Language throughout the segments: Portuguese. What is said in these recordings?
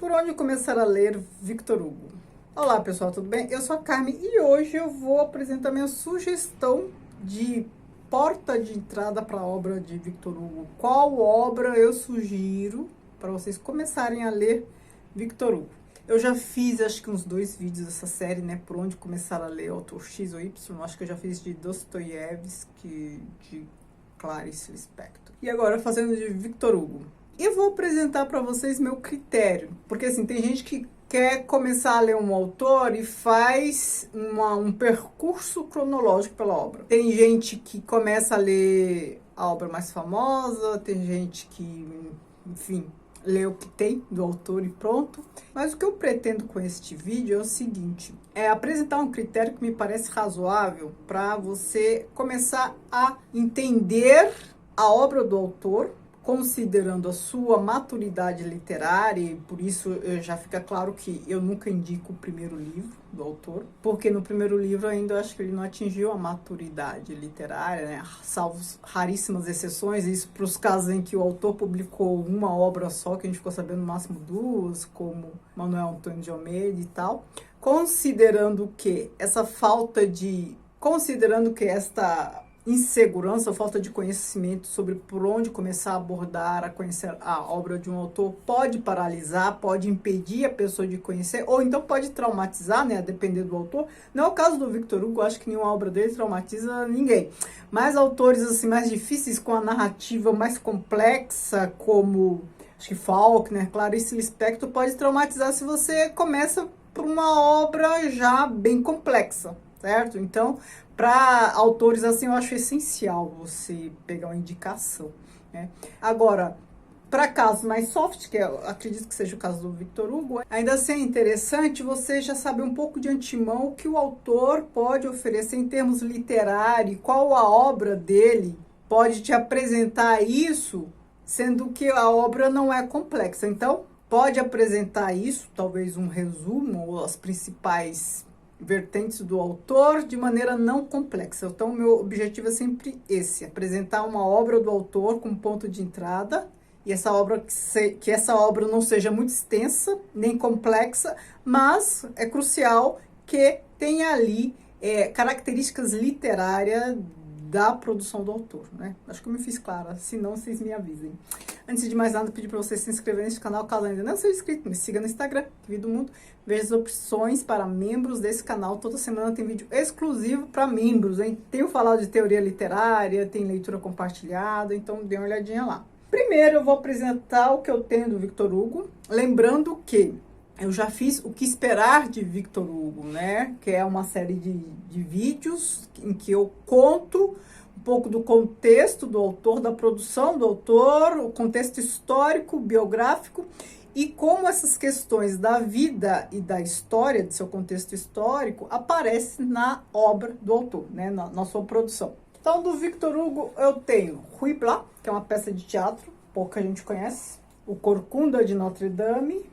Por onde começar a ler Victor Hugo? Olá pessoal, tudo bem? Eu sou a Carmen e hoje eu vou apresentar minha sugestão de porta de entrada para a obra de Victor Hugo. Qual obra eu sugiro para vocês começarem a ler Victor Hugo? Eu já fiz acho que uns 2 vídeos dessa série, né? Por onde começar a ler autor X ou Y. Acho que eu já fiz de Dostoiévski, de Clarice Lispector. E agora fazendo de Victor Hugo. Eu vou apresentar para vocês meu critério, porque assim, tem gente que quer começar a ler um autor e faz um percurso cronológico pela obra. Tem gente que começa a ler a obra mais famosa, tem gente que, enfim, lê o que tem do autor e pronto. Mas o que eu pretendo com este vídeo é o seguinte, é apresentar um critério que me parece razoável para você começar a entender a obra do autor, considerando a sua maturidade literária, e por isso já fica claro que eu nunca indico o primeiro livro do autor, porque no primeiro livro ainda eu acho que ele não atingiu a maturidade literária, né? Salvo raríssimas exceções, isso para os casos em que o autor publicou uma obra só, que a gente ficou sabendo no máximo 2, como Manuel Antônio de Almeida e tal, considerando que esta insegurança ou falta de conhecimento sobre por onde começar a abordar, a conhecer a obra de um autor, pode paralisar, pode impedir a pessoa de conhecer, ou então pode traumatizar, né, a depender do autor. Não é o caso do Victor Hugo, acho que nenhuma obra dele traumatiza ninguém. Mas autores assim mais difíceis, com a narrativa mais complexa, como acho que Faulkner, Clarice Lispector, pode traumatizar se você começa por uma obra já bem complexa, certo? Então, para autores assim, eu acho essencial você pegar uma indicação, né? Agora, para casos mais soft, que eu acredito que seja o caso do Victor Hugo, ainda assim é interessante você já saber um pouco de antemão o que o autor pode oferecer em termos literários, qual a obra dele pode te apresentar isso, sendo que a obra não é complexa. Então, pode apresentar isso, talvez um resumo, ou as principais vertentes do autor de maneira não complexa. Então, o meu objetivo é sempre esse, apresentar uma obra do autor com ponto de entrada, e essa obra que essa obra não seja muito extensa, nem complexa, mas é crucial que tenha ali características literárias da produção do autor, né? Acho que eu me fiz clara, se não, vocês me avisem. Antes de mais nada, pedir para você se inscrever neste canal, caso ainda não seja inscrito, me siga no Instagram, Vida do Mundo, veja as opções para membros desse canal, toda semana tem vídeo exclusivo para membros, hein? Tenho falado de teoria literária, tem leitura compartilhada, então dê uma olhadinha lá. Primeiro eu vou apresentar o que eu tenho do Victor Hugo, lembrando que eu já fiz O que Esperar de Victor Hugo, né? Que é uma série de vídeos em que eu conto um pouco do contexto do autor, da produção do autor, o contexto histórico, biográfico, e como essas questões da vida e da história, de seu contexto histórico, aparecem na obra do autor, né? Na sua produção. Então, do Victor Hugo, eu tenho Ruy Blas, que é uma peça de teatro, pouca gente conhece, O Corcunda de Notre Dame.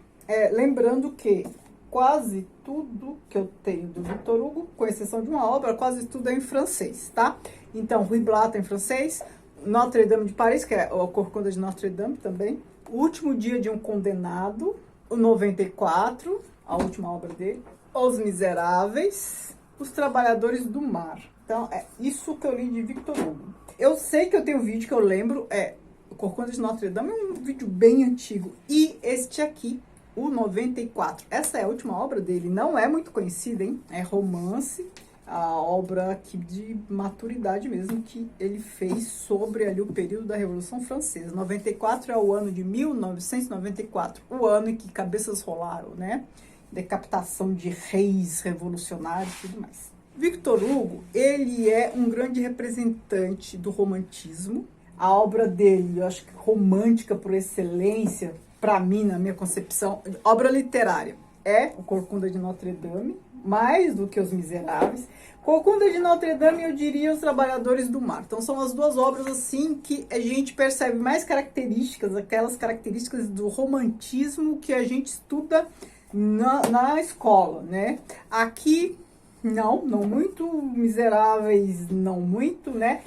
Lembrando que quase tudo que eu tenho do Victor Hugo, com exceção de uma obra, quase tudo é em francês, tá? Então, Ruy Blas tá em francês, Notre Dame de Paris, que é a Corcunda de Notre Dame também, O Último Dia de um Condenado, o 94, a última obra dele, Os Miseráveis, Os Trabalhadores do Mar. Então, é isso que eu li de Victor Hugo. Eu sei que eu tenho um vídeo que eu lembro, O Corcunda de Notre Dame, é um vídeo bem antigo, e este aqui, o 94. Essa é a última obra dele, não é muito conhecida, hein? É romance, a obra aqui de maturidade mesmo que ele fez sobre ali o período da Revolução Francesa. 94 é o ano de 1994, o ano em que cabeças rolaram, né? Decapitação de reis revolucionários e tudo mais. Victor Hugo, ele é um grande representante do romantismo. A obra dele, eu acho que romântica por excelência, para mim, na minha concepção, obra literária, é O Corcunda de Notre Dame, mais do que Os Miseráveis. Corcunda de Notre Dame, eu diria Os Trabalhadores do Mar. Então, são as duas obras, assim, que a gente percebe mais características, aquelas características do romantismo que a gente estuda na escola, né? Aqui, não muito, Miseráveis, não muito, né?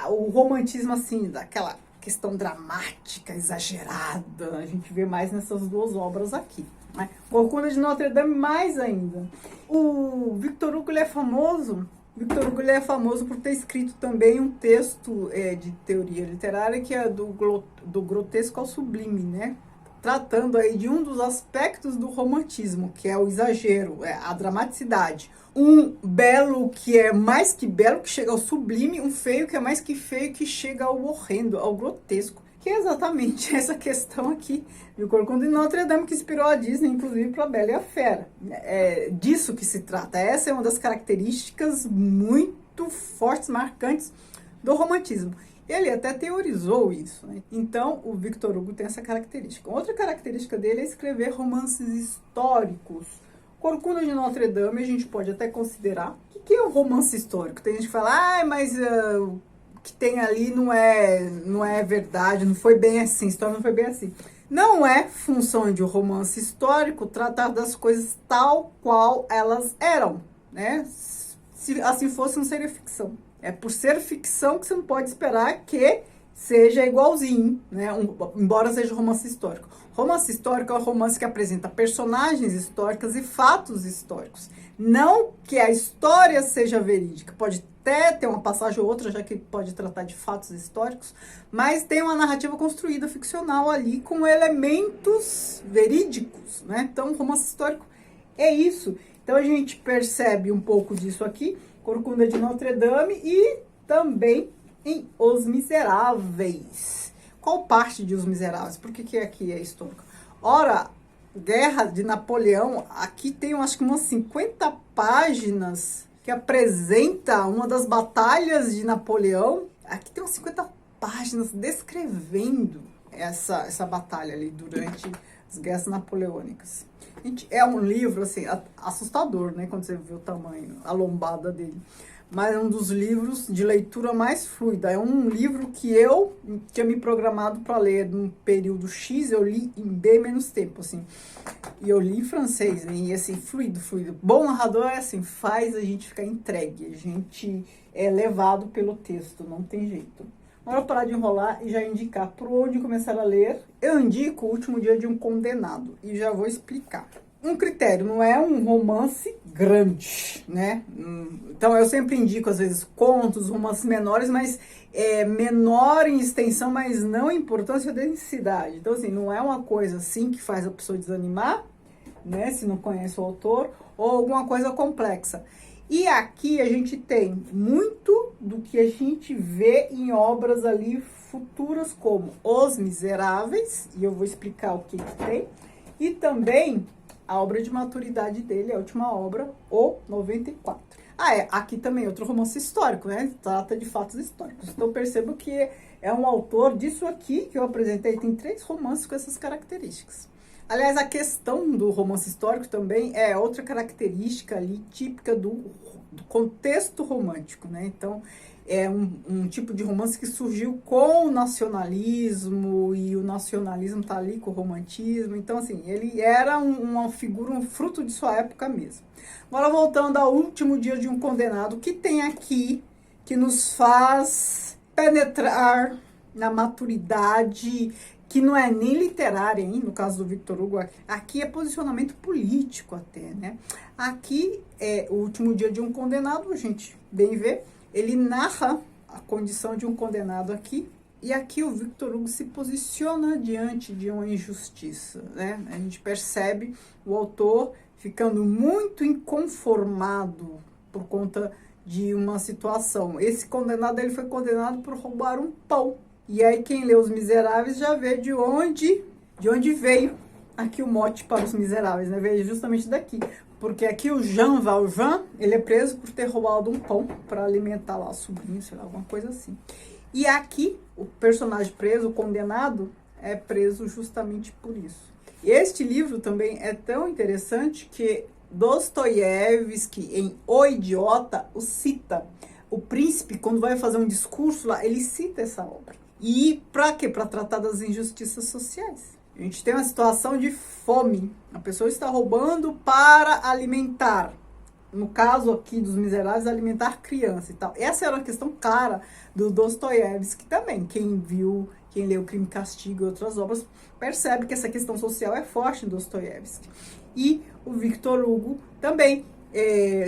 O romantismo, assim, daquela questão dramática, exagerada. A gente vê mais nessas duas obras aqui. Né? Corcunda de Notre Dame mais ainda. O Victor Hugo ele é famoso. Victor Hugo ele é famoso por ter escrito também um texto de teoria literária que é do grotesco ao sublime, né? Tratando aí de um dos aspectos do romantismo, que é o exagero, a dramaticidade. Um belo que é mais que belo, que chega ao sublime, um feio que é mais que feio, que chega ao horrendo, ao grotesco. Que é exatamente essa questão aqui de Corcunda de Notre Dame, que inspirou a Disney, inclusive, para a Bela e a Fera. É disso que se trata. Essa é uma das características muito fortes, marcantes do romantismo. Ele até teorizou isso, né? Então, o Victor Hugo tem essa característica. Outra característica dele é escrever romances históricos. Corcunda de Notre Dame, a gente pode até considerar. O que é um romance histórico? Tem gente que fala, mas o que tem ali não é verdade, não foi bem assim, a história não foi bem assim. Não é função de um romance histórico tratar das coisas tal qual elas eram, né? Se assim fosse, não seria ficção. É por ser ficção que você não pode esperar que seja igualzinho, né? Embora seja romance histórico. Romance histórico é um romance que apresenta personagens históricas e fatos históricos. Não que a história seja verídica. Pode até ter uma passagem ou outra, já que pode tratar de fatos históricos, mas tem uma narrativa construída ficcional ali com elementos verídicos, né? Então, romance histórico é isso. Então, a gente percebe um pouco disso aqui. Corcunda de Notre Dame e também em Os Miseráveis. Qual parte de Os Miseráveis? Por que aqui é histórico? Ora, Guerra de Napoleão, aqui tem acho que umas 50 páginas que apresenta uma das batalhas de Napoleão. Aqui tem umas 50 páginas descrevendo essa batalha ali durante as guerras napoleônicas. Gente, é um livro, assim, assustador, né? Quando você vê o tamanho, a lombada dele. Mas é um dos livros de leitura mais fluida. É um livro que eu tinha me programado para ler num período X, eu li em bem menos tempo, assim. E eu li em francês, né? E assim, fluido. Bom narrador é assim, faz a gente ficar entregue. A gente é levado pelo texto, não tem jeito. Agora parar de enrolar e já indicar por onde começar a ler. Eu indico O Último Dia de um Condenado e já vou explicar. Um critério, não é um romance grande, né? Então eu sempre indico, às vezes, contos, romances menores, mas menor em extensão, mas não em importância ou densidade. Então, assim, não é uma coisa assim que faz a pessoa desanimar, né? Se não conhece o autor, ou alguma coisa complexa. E aqui a gente tem muito do que a gente vê em obras ali futuras, como Os Miseráveis, e eu vou explicar o que tem, e também a obra de maturidade dele, a última obra, O 94. Aqui também outro romance histórico, né? Trata de fatos históricos. Então eu percebo que é um autor disso aqui que eu apresentei, tem 3 romances com essas características. Aliás, a questão do romance histórico também é outra característica ali típica do contexto romântico, né? Então, é um tipo de romance que surgiu com o nacionalismo, e o nacionalismo tá ali com o romantismo. Então, assim, ele era uma figura, um fruto de sua época mesmo. Agora, voltando ao Último Dia de um Condenado, que tem aqui, que nos faz penetrar na maturidade, que não é nem literária, hein? No caso do Victor Hugo, aqui é posicionamento político até, né? Aqui é O Último Dia de um Condenado, a gente bem vê, ele narra a condição de um condenado aqui, e aqui o Victor Hugo se posiciona diante de uma injustiça, né? A gente percebe o autor ficando muito inconformado por conta de uma situação. Esse condenado, ele foi condenado por roubar um pão. E aí quem lê Os Miseráveis já vê de onde veio aqui o mote para Os Miseráveis, né? Veio justamente daqui. Porque aqui o Jean Valjean, ele é preso por ter roubado um pão para alimentar lá o sobrinho, sei lá, alguma coisa assim. E aqui, o personagem preso, o condenado, é preso justamente por isso. E este livro também é tão interessante que Dostoiévski, em O Idiota, o cita. O príncipe, quando vai fazer um discurso lá, ele cita essa obra. E para quê? Para tratar das injustiças sociais. A gente tem uma situação de fome. A pessoa está roubando para alimentar. No caso aqui dos Miseráveis, alimentar criança e tal. Essa era uma questão clara do Dostoiévski também. Quem viu quem lê O Crime e Castigo e outras obras, percebe que essa questão social é forte em Dostoiévski. E o Victor Hugo também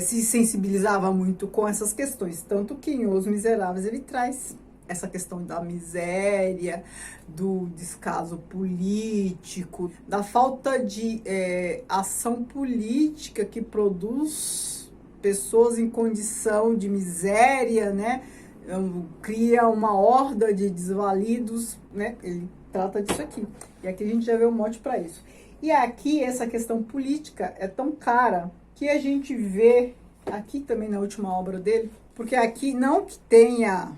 se sensibilizava muito com essas questões, tanto que em Os Miseráveis ele traz essa questão da miséria, do descaso político, da falta de ação política que produz pessoas em condição de miséria, né? Cria uma horda de desvalidos, né? Ele trata disso aqui. E aqui a gente já vê um mote para isso. E aqui essa questão política é tão cara que a gente vê aqui também na última obra dele, porque aqui não que tenha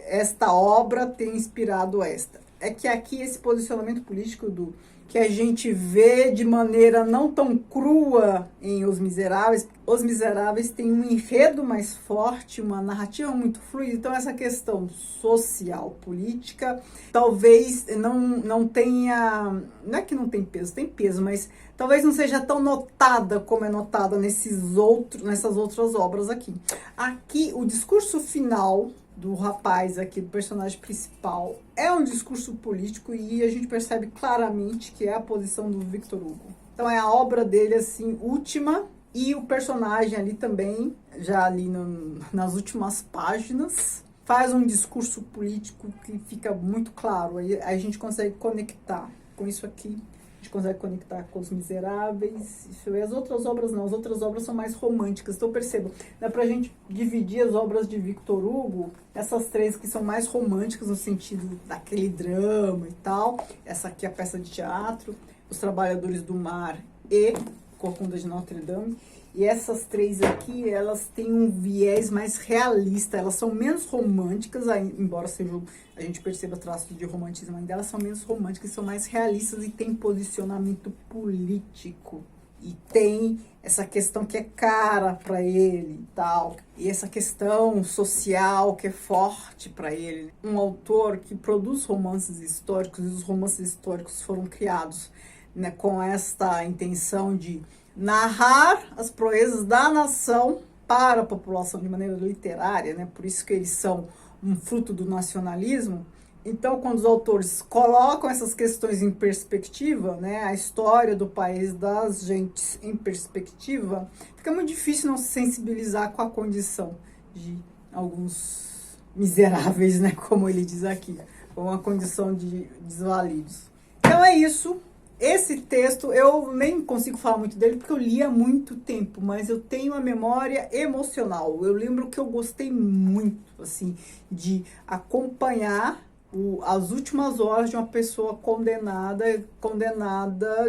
esta obra tenha inspirado esta, é que aqui esse posicionamento político que a gente vê de maneira não tão crua em Os Miseráveis. Os Miseráveis tem um enredo mais forte, uma narrativa muito fluida, então essa questão social, política, talvez não tenha, não é que não tem peso, mas talvez não seja tão notada como é notada nessas outras obras aqui. Aqui, o discurso final do rapaz aqui, do personagem principal, é um discurso político e a gente percebe claramente que é a posição do Victor Hugo. Então é a obra dele, assim, última, e o personagem ali também, já ali nas últimas páginas, faz um discurso político que fica muito claro. Aí a gente consegue conectar com isso aqui. A gente consegue conectar com Os Miseráveis. E as outras obras não, as outras obras são mais românticas. Então perceba, dá pra gente dividir as obras de Victor Hugo, essas três que são mais românticas no sentido daquele drama e tal. Essa aqui é a peça de teatro, Os Trabalhadores do Mar e Corcunda de Notre Dame. E essas três aqui, elas têm um viés mais realista, elas são menos românticas, embora a gente perceba traços de romantismo ainda, elas são menos românticas, são mais realistas e tem posicionamento político. E tem essa questão que é cara para ele e tal. E essa questão social que é forte para ele. Um autor que produz romances históricos, e os romances históricos foram criados, né, com esta intenção de narrar as proezas da nação para a população de maneira literária, né? Por isso que eles são um fruto do nacionalismo. Então, quando os autores colocam essas questões em perspectiva, né, a história do país, das gentes em perspectiva, fica muito difícil não se sensibilizar com a condição de alguns miseráveis, né, como ele diz aqui, com a condição de desvalidos. Então é isso. Esse texto, eu nem consigo falar muito dele porque eu li há muito tempo, mas eu tenho a memória emocional. Eu lembro que eu gostei muito, assim, de acompanhar as últimas horas de uma pessoa condenada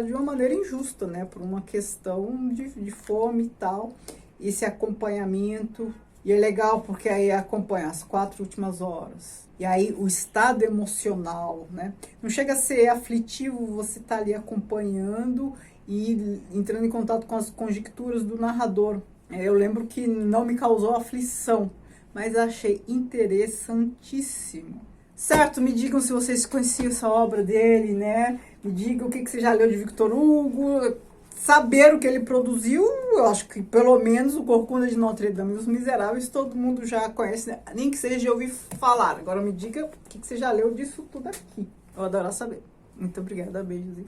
de uma maneira injusta, né? Por uma questão de fome e tal. Esse acompanhamento. E é legal porque aí acompanha as 4 últimas horas. E aí o estado emocional, né? Não chega a ser aflitivo você estar ali acompanhando e entrando em contato com as conjecturas do narrador. Eu lembro que não me causou aflição, mas achei interessantíssimo. Certo? Me digam se vocês conheciam essa obra dele, né? Me digam o que você já leu de Victor Hugo. Saber o que ele produziu, eu acho que pelo menos o Corcunda de Notre Dame e Os Miseráveis todo mundo já conhece, né? Nem que seja de ouvir falar. Agora me diga o que você já leu disso tudo aqui. Eu adoro saber. Muito obrigada, beijos.